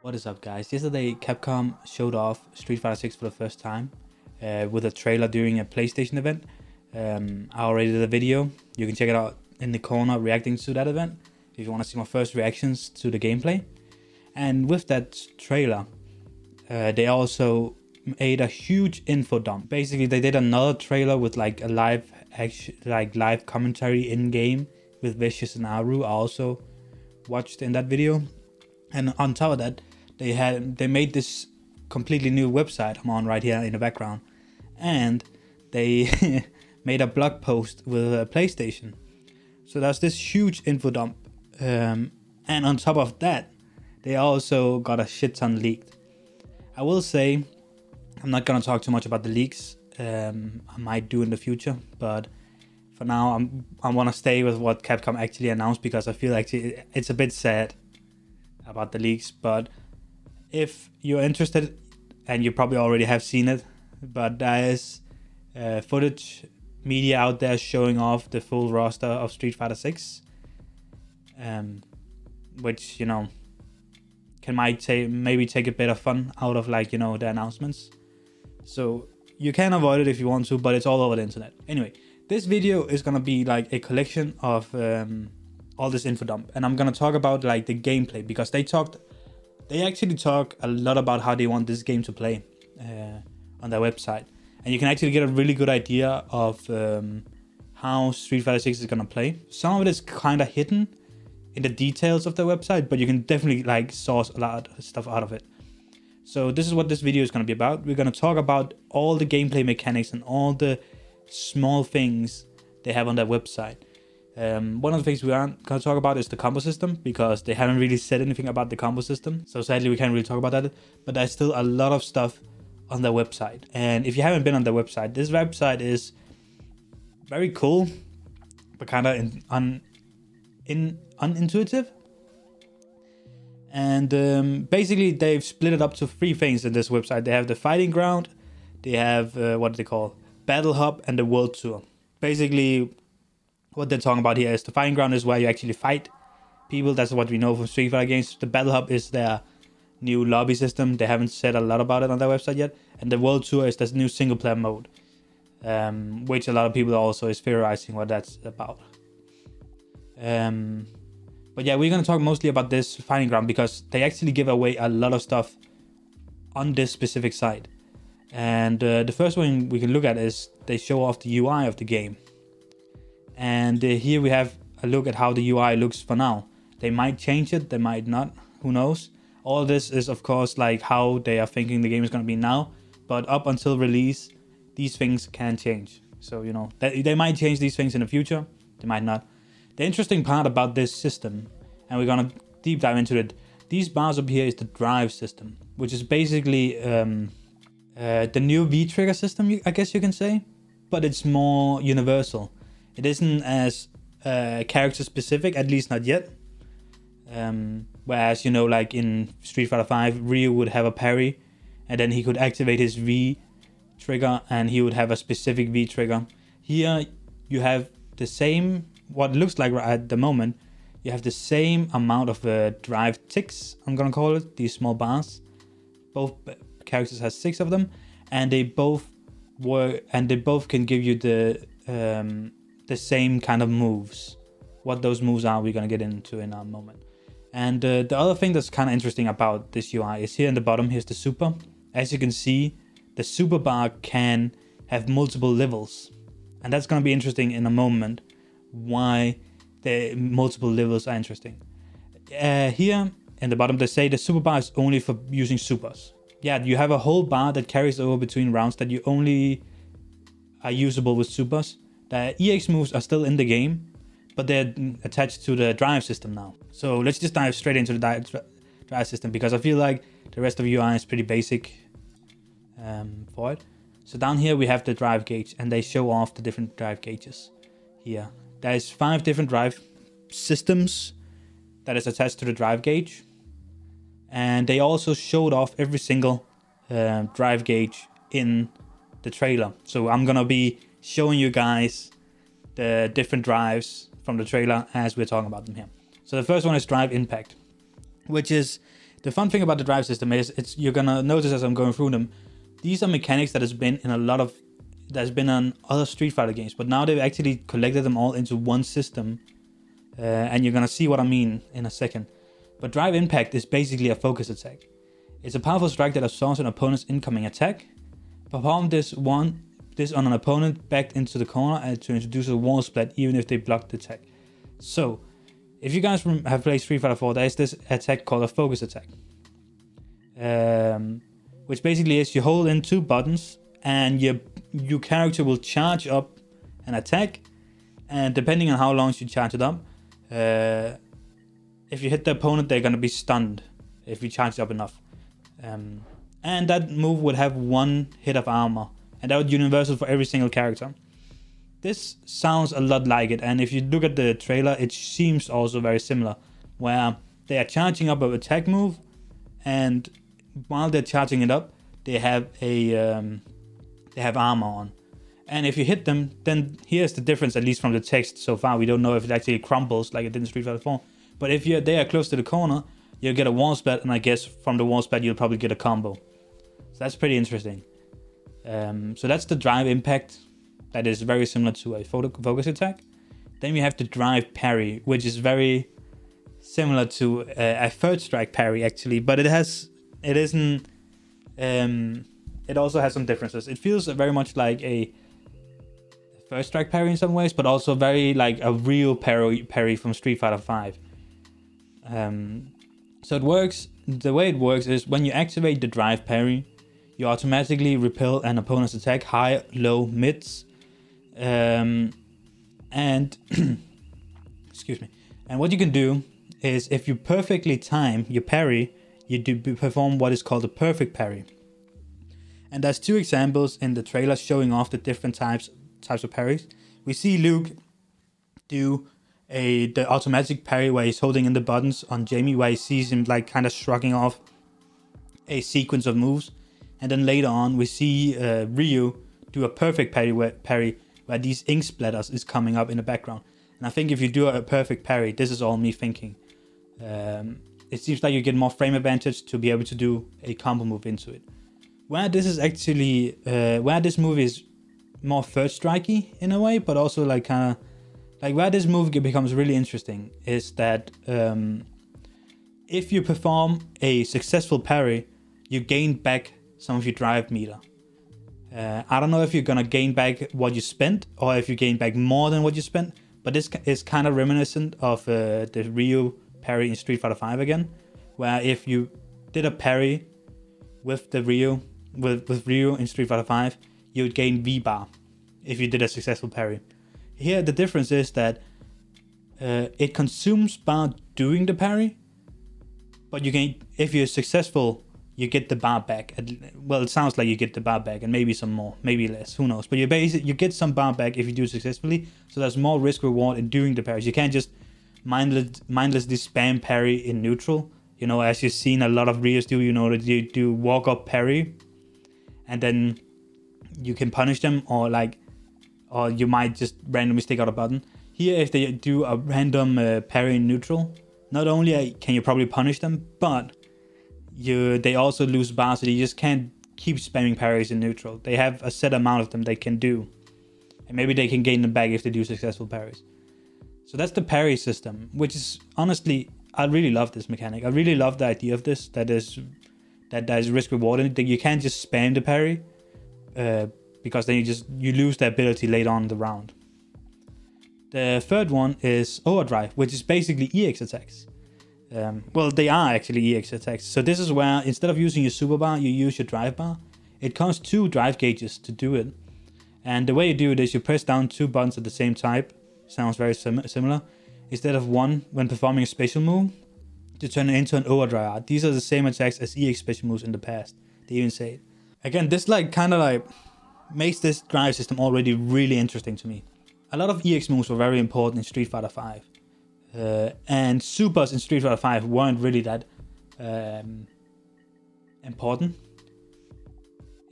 What is up, guys? Yesterday Capcom showed off Street Fighter 6 for the first time with a trailer during a PlayStation event. I already did a video. You can check it out in the corner reacting to that event if you want to see my first reactions to the gameplay. And with that trailer, they also made a huge info dump. Basically, they did another trailer with like a live commentary in game with Vicious and Aru. I also watched in that video. And on top of that, they made this completely new website I'm on right here in the background, and they made a blog post with a PlayStation. So there's this huge info dump, and on top of that, they also got a shit ton leaked. I will say I'm not gonna talk too much about the leaks. I might do in the future, but for now I want to stay with what Capcom actually announced, because I feel like it's a bit sad about the leaks. But if you're interested, and you probably already have seen it, but there is footage media out there showing off the full roster of Street Fighter 6, which, you know, might maybe take a bit of fun out of, like, you know, the announcements. So you can avoid it if you want to, but it's all over the internet. Anyway, this video is gonna be like a collection of all this info dump, and I'm gonna talk about like the gameplay, because they actually talk a lot about how they want this game to play on their website, and you can actually get a really good idea of how Street Fighter 6 is gonna play. Some of it is kind of hidden in the details of their website, but you can definitely like source a lot of stuff out of it. So this is what this video is gonna be about. We're gonna talk about all the gameplay mechanics and all the small things they have on their website. One of the things we aren't going to talk about is the combo system, because they haven't really said anything about the combo system. So sadly, we can't really talk about that. But there's still a lot of stuff on their website. And if you haven't been on their website, this website is very cool, but kind of unintuitive. And basically, they've split it up to three things in this website. They have the Fighting Ground, they have, what do they call, Battle Hub, and the World Tour. Basically, what they're talking about here is the Fighting Ground is where you actually fight people. That's what we know from Street Fighter games. The Battle Hub is their new lobby system. They haven't said a lot about it on their website yet. And the World Tour is this new single player mode, which a lot of people also is theorizing what that's about. But yeah, we're going to talk mostly about this Fighting Ground, because they actually give away a lot of stuff on this specific site. And the first one we can look at is they show off the UI of the game. And here we have a look at how the UI looks for now. They might change it, they might not, who knows. All this is, of course, like how they are thinking the game is going to be now. But up until release, these things can change. So, you know, they might change these things in the future, they might not. The interesting part about this system, and we're going to deep dive into it, these bars up here is the drive system, which is basically the new V-trigger system, I guess you can say, but it's more universal. It isn't as character specific, at least not yet. Whereas, you know, like in Street Fighter 5, Ryu would have a parry, and then he could activate his V trigger, and he would have a specific V trigger. Here you have the same, what looks like at the moment, you have the same amount of drive ticks, I'm gonna call it, these small bars. Both characters has 6 of them, and they both can give you the same kind of moves. What those moves are, we're gonna get into in a moment. And the other thing that's kind of interesting about this UI is here in the bottom, here's the super. As you can see, the super bar can have multiple levels, and that's gonna be interesting in a moment, why the multiple levels are interesting. Here in the bottom, they say the super bar is only for using supers. Yeah, you have a whole bar that carries over between rounds that you only are usable with supers. The EX moves are still in the game, but they're attached to the drive system now. So let's just dive straight into the drive system, because I feel like the rest of the UI is pretty basic for it. So down here we have the drive gauge, and they show off the different drive gauges here. There's 5 different drive systems that is attached to the drive gauge. And they also showed off every single drive gauge in the trailer. So I'm gonna be showing you guys the different drives from the trailer as we're talking about them here. So the first one is Drive Impact, which is The fun thing about the drive system is you're gonna notice as I'm going through them, these are mechanics that has been in that's been on other Street Fighter games, but now they've actually collected them all into one system, and you're gonna see what I mean in a second. But Drive Impact is basically a focus attack. It's a powerful strike that absorbs an opponent's incoming attack. Perform this on an opponent backed into the corner and to introduce a wall splat even if they block the attack. So, if you guys have played Street Fighter 4, there is this attack called a focus attack. Which basically is you hold in 2 buttons and your character will charge up an attack, and depending on how long you charge it up, if you hit the opponent, they're gonna be stunned if you charge it up enough. And that move would have 1 hit of armor, and that would be universal for every single character. This sounds a lot like it, and if you look at the trailer, it seems also very similar, where they are charging up an attack move, and while they're charging it up, they have armor on. And if you hit them, then here's the difference, at least from the text so far. We don't know if it actually crumbles like it did in Street Fighter 4. But if they are close to the corner, you'll get a wall splat, and I guess from the wall splat you'll probably get a combo. So that's pretty interesting. So that's the Drive Impact. That is very similar to a focus attack. Then we have the Drive Parry, which is very similar to a third strike parry actually, but it also has some differences. It feels very much like a first strike parry in some ways, but also very like a real parry from Street Fighter 5. So it works. The way it works is when you activate the Drive Parry, you automatically repel an opponent's attack, high, low, mids, and excuse me. And what you can do is, if you perfectly time your parry, you perform what is called a perfect parry. And there's 2 examples in the trailer showing off the different types of parries. We see Luke do the automatic parry where he's holding in the buttons on Jamie, where he sees him like kind of shrugging off a sequence of moves. And then later on we see Ryu do a perfect parry where these ink splatters is coming up in the background. And I think if you do a perfect parry, this is all me thinking, it seems like you get more frame advantage to be able to do a combo move into it. Where this is actually, where this move is more third strikey in a way, but also like kind of, like where this move becomes really interesting is that if you perform a successful parry, you gain back some of your drive meter. I don't know if you're gonna gain back what you spent or if you gain back more than what you spent, but this is kind of reminiscent of the Ryu parry in Street Fighter 5 again, where if you did a parry with the Ryu in Street Fighter 5, you would gain V-bar if you did a successful parry. Here the difference is that it consumes bar doing the parry, but you gain, if you're successful, you get the bar back. Well, it sounds like you get the bar back and maybe some more, maybe less, who knows. But you get some bar back if you do it successfully, so there's more risk reward in doing the parries. You can't just mindlessly spam parry in neutral. You know, as you've seen a lot of Ryus do, you know, that you do walk up parry and then you can punish them, or you might just randomly stick out a button. Here, if they do a random parry in neutral, not only can you probably punish them, but they also lose bars, so you just can't keep spamming parries in neutral. They have a set amount of them they can do, and maybe they can gain them back if they do successful parries. So that's the parry system, which is honestly, I really love this mechanic. I really love the idea of this, that there's risk reward in it, that you can't just spam the parry, because then you lose the ability later on in the round. The third one is Overdrive, which is basically EX attacks. Well, they are actually EX attacks. So this is where instead of using your super bar, you use your drive bar. It costs 2 drive gauges to do it. And the way you do it is you press down 2 buttons at the same time. Sounds very similar. Instead of one when performing a special move, to turn it into an overdrive. These are the same attacks as EX special moves in the past. They even say it. Again, this kind of makes this drive system already really interesting to me. A lot of EX moves were very important in Street Fighter 5. And supers in Street Fighter 5 weren't really that important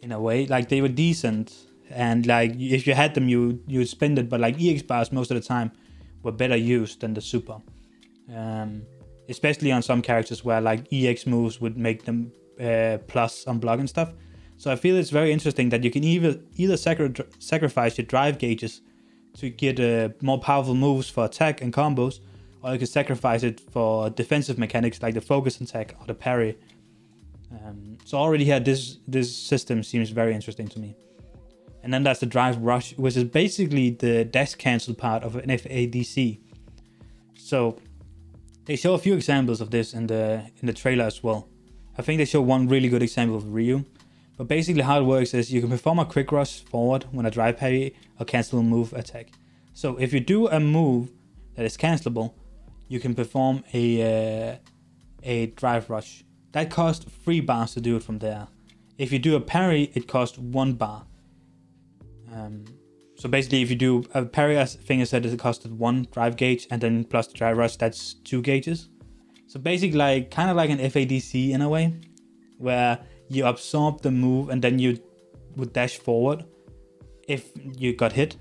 in a way. Like, they were decent, and like if you had them, you'd spend it. But like EX bars most of the time were better used than the super. especially on some characters where like EX moves would make them plus on block and stuff. So I feel it's very interesting that you can either sacrifice your drive gauges to get more powerful moves for attack and combos, or you can sacrifice it for defensive mechanics like the focus attack or the parry. So already here, this system seems very interesting to me. And then there's the drive rush, which is basically the dash cancel part of an FADC. So they show a few examples of this in the trailer as well. I think they show one really good example of Ryu. But basically how it works is you can perform a quick rush forward when a drive parry or cancelable move attack. So if you do a move that is cancelable, you can perform a drive rush. That costs 3 bars to do it from there. If you do a parry, it costs 1 bar. So basically if you do a parry, I think I said it costed 1 drive gauge, and then plus the drive rush, that's 2 gauges. So basically like kind of like an FADC in a way, where you absorb the move and then you would dash forward if you got hit,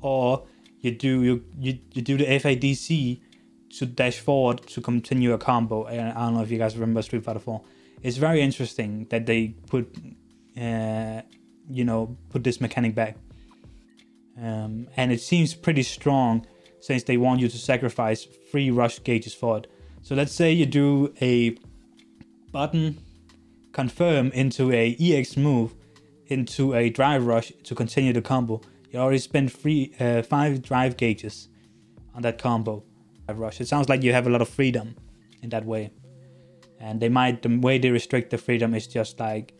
or you do the FADC to dash forward to continue a combo. And I don't know if you guys remember Street Fighter 4. It's very interesting that they put this mechanic back, and it seems pretty strong since they want you to sacrifice 3 rush gauges forward. So let's say you do a button confirm into a EX move into a drive rush to continue the combo. You already spent 5 drive gauges on that combo rush. It sounds like you have a lot of freedom in that way, and the way they restrict the freedom is just like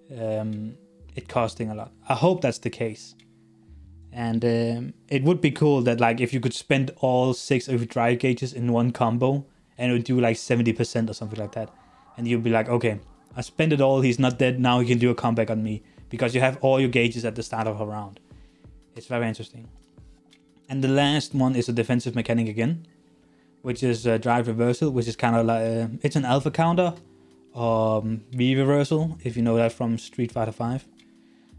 it costing a lot. I hope that's the case, and it would be cool that like if you could spend all 6 of your drive gauges in one combo and it would do like 70% or something like that, and you'd be like, okay, I spent it all, he's not dead, now he can do a comeback on me, because you have all your gauges at the start of a round. It's very interesting. And the last one is a defensive mechanic again, which is drive reversal, which is kind of like, it's an alpha counter, V reversal, if you know that from Street Fighter 5.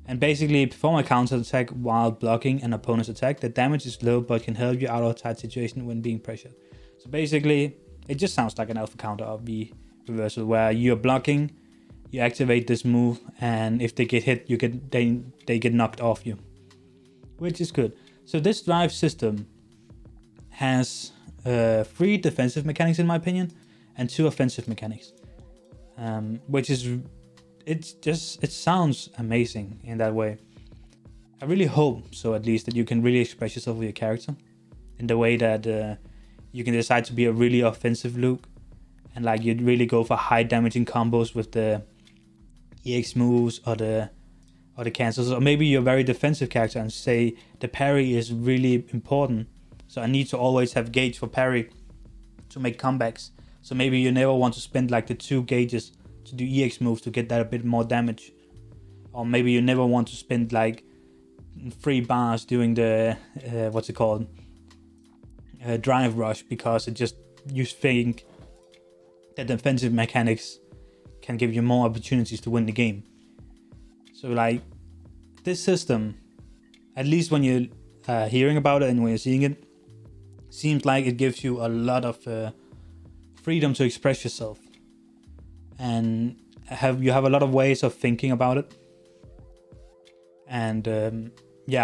And basically perform a counter attack while blocking an opponent's attack. The damage is low but can help you out of a tight situation when being pressured. So basically, it just sounds like an alpha counter of V reversal, where you're blocking, you activate this move, and if they get hit, they get knocked off you, which is good. So this drive system has 3 defensive mechanics in my opinion, and 2 offensive mechanics, which is it sounds amazing in that way. I really hope so, at least, that you can really express yourself with your character in the way that you can decide to be a really offensive Luke, and like you'd really go for high damaging combos with the EX moves or the cancels, or maybe you're a very defensive character and say the parry is really important, so I need to always have gauge for parry to make comebacks. So maybe you never want to spend like the 2 gauges to do EX moves to get that a bit more damage, or maybe you never want to spend like 3 bars doing the what's it called, drive rush, because you think that defensive mechanics can give you more opportunities to win the game. So like this system, at least when you're hearing about it and when you're seeing it, seems like it gives you a lot of freedom to express yourself, and you have a lot of ways of thinking about it, and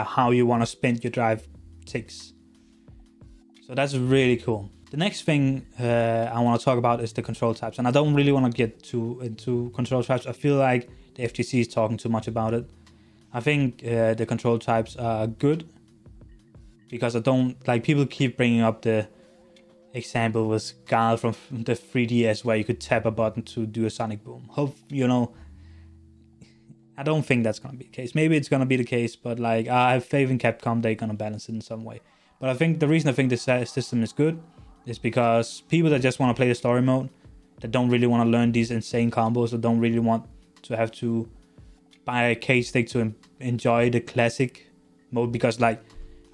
how you want to spend your drive ticks. So that's really cool. The next thing I want to talk about is the control types, and I don't really want to get too into control types. I feel like the FGC is talking too much about it. I think the control types are good, because I don't like, people keep bringing up the example with Gal from the 3DS where you could tap a button to do a sonic boom. I don't think that's gonna be the case. Maybe it's gonna be the case, but like I have faith in Capcom, they're gonna balance it in some way. But I think the reason I think this system is good is because people that just want to play the story mode, that don't really want to learn these insane combos, or don't really want to have to buy a K-stick to enjoy the classic mode, because like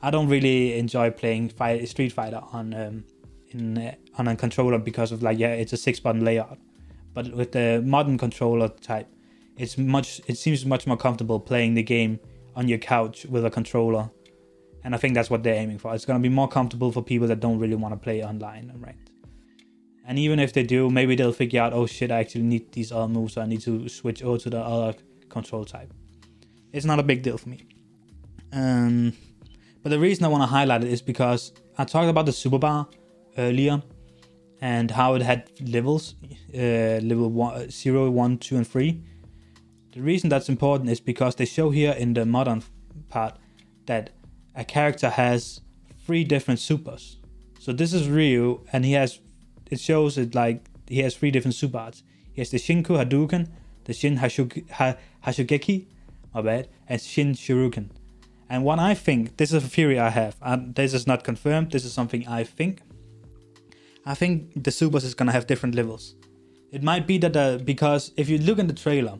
I don't really enjoy playing Street Fighter on a controller because of like, it's a 6-button layout. But with the modern controller type, it seems much more comfortable playing the game on your couch with a controller. And I think that's what they're aiming for. It's going to be more comfortable for people that don't really want to play online and ranked. And even if they do, maybe they'll figure out, oh shit, I actually need these other moves, so I need to switch over to the other control type. It's not a big deal for me. But the reason I want to highlight it is because I talked about the super bar earlier and how it had levels, level 1, 0, 1, 2, and 3. The reason that's important is because they show here in the modern part that a character has 3 different supers. So this is Ryu, and it shows it like he has 3 different super arts. He has the Shinku Hadouken, the Shin Hashugeki, my bad, and Shin Shuriken. And what I think, this is a theory I have, this is not confirmed, this is something I think. I think the supers is gonna have different levels. It might be that, because if you look in the trailer,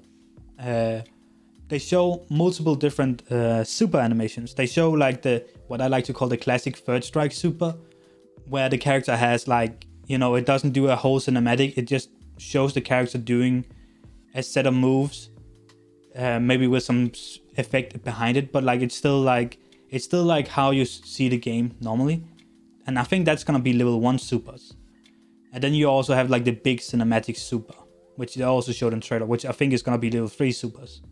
they show multiple different super animations. They show like what I like to call the classic third strike super, where the character has like, you know, it doesn't do a whole cinematic, it just shows the character doing a set of moves, maybe with some effect behind it, but like it's still like how you see the game normally. And I think that's gonna be level 1 supers. And then you also have like the big cinematic super, which they also showed in the trailer, which I think is gonna be level 3 supers.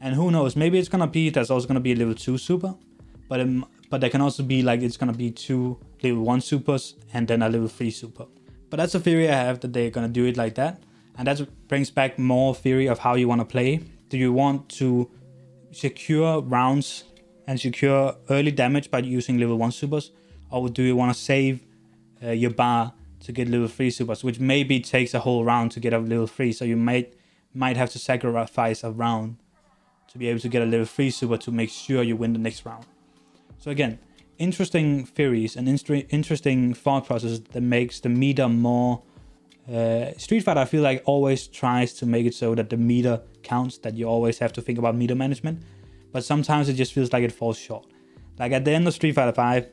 And who knows, maybe it's gonna be, there's also gonna be a level 2 super, but there can also be like, it's gonna be 2 level 1 supers and then a level 3 super. But that's a theory I have, that they're gonna do it like that. And that brings back more theory of how you wanna play. Do you want to secure rounds and secure early damage by using level 1 supers? Or do you wanna save your bar to get level 3 supers, which maybe takes a whole round to get a level 3, so you might have to sacrifice a round to be able to get a level 3 super to make sure you win the next round. So again, interesting theories and interesting thought process that makes the meter more... Street Fighter, I feel like, always tries to make it so that the meter counts, that you always have to think about meter management, but sometimes it just feels like it falls short. Like at the end of Street Fighter 5,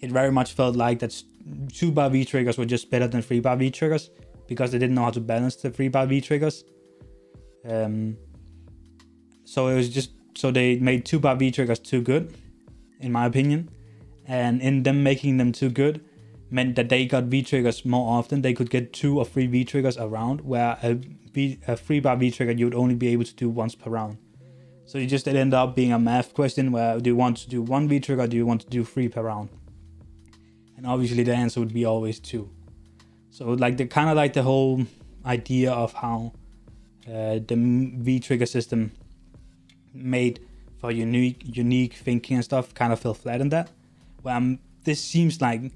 it very much felt like that 2-bar V triggers were just better than 3-bar V triggers, because they didn't know how to balance the 3-bar V triggers. So it was just, so they made 2-bar V triggers too good, in my opinion. And in them making them too good meant that they got V triggers more often. They could get 2 or 3 V triggers a round, where a 3-bar V trigger you would only be able to do once per round. So it ended up being a math question where, do you want to do 1 V trigger, or do you want to do 3 per round? And obviously the answer would be always 2. So like the whole idea of how the V trigger system made for unique thinking and stuff kind of fell flat in that. Where this seems like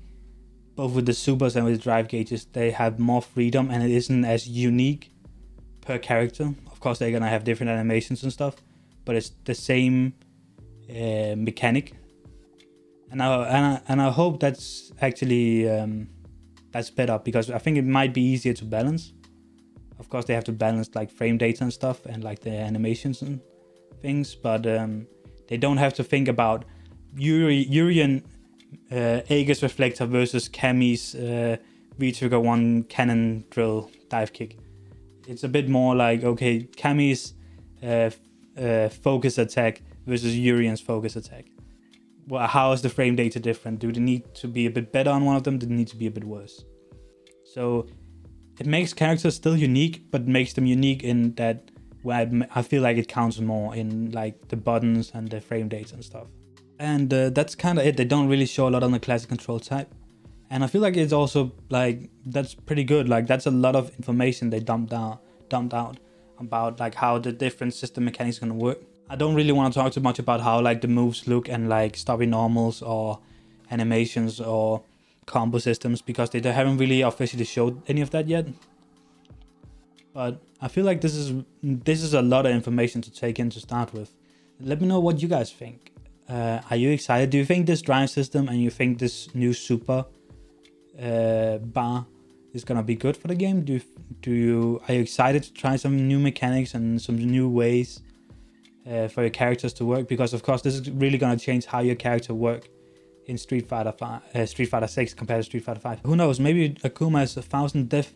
both with the supers and with the drive gauges, they have more freedom and it isn't as unique per character. Of course, they're gonna have different animations and stuff, but it's the same mechanic. And I hope that's actually that's better, because I think it might be easier to balance. Of course, they have to balance like frame data and stuff and like the animations and things, but they don't have to think about Urian Aegis Reflector versus Cammy's V-Trigger 1 Cannon Drill Dive Kick. It's a bit more like, okay, Cammy's focus attack versus Urian's focus attack. Well, how is the frame data different? Do they need to be a bit better on one of them? Do they need to be a bit worse? So it makes characters still unique, but makes them unique in that where I feel like it counts more in like the buttons and the frame data and stuff. And that's kind of it. They don't really show a lot on the classic control type. And I feel like it's also like, that's pretty good. Like that's a lot of information they dumped out about like how the different system mechanics are gonna work. I don't really want to talk too much about how like the moves look and like stopping normals or animations or combo systems, because they haven't really officially showed any of that yet. But I feel like this is a lot of information to take in to start with. Let me know what you guys think. Are you excited? Do you think this drive system and you think this new super bar is gonna be good for the game? Are you excited to try some new mechanics and some new ways for your characters to work? Because of course this is really gonna change how your character work in Street Fighter 6 compared to Street Fighter 5. Who knows? Maybe Akuma has 1,000 Death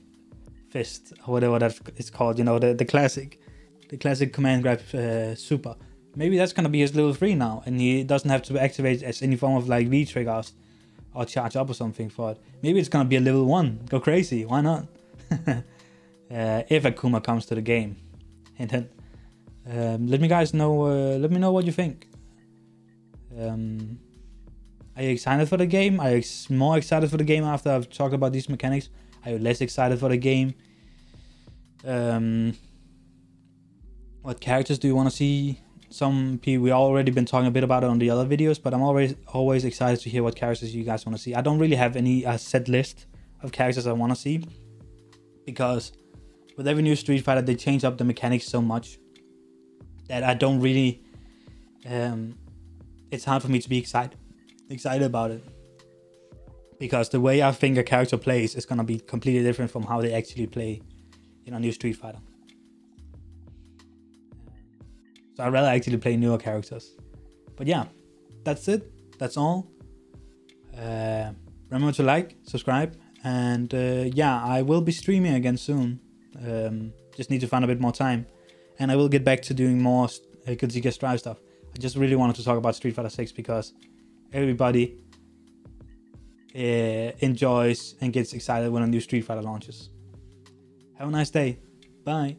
Fist or whatever that it's called. You know, the classic command grab super. Maybe that's gonna be his level 3 now, and he doesn't have to activate as any form of like V triggers or charge up or something for it. Maybe it's gonna be a level 1. Go crazy, why not? If Akuma comes to the game. And then let me know what you think. Are you excited for the game? Are you more excited for the game after I've talked about these mechanics? Are you less excited for the game? What characters do you want to see? Some people, we already been talking a bit about it on the other videos, but I'm always excited to hear what characters you guys want to see. I don't really have any set list of characters I want to see, because with every new Street Fighter they change up the mechanics so much that I don't really it's hard for me to be excited about it, because the way I think a character plays is gonna be completely different from how they actually play in a new Street Fighter. So I'd rather actually play newer characters. But yeah, that's it. That's all. Remember to like, subscribe, and yeah, I will be streaming again soon. Just need to find a bit more time, and I will get back to doing more Gazika Drive stuff. I just really wanted to talk about Street Fighter 6 because everybody enjoys and gets excited when a new Street Fighter launches. Have a nice day. Bye.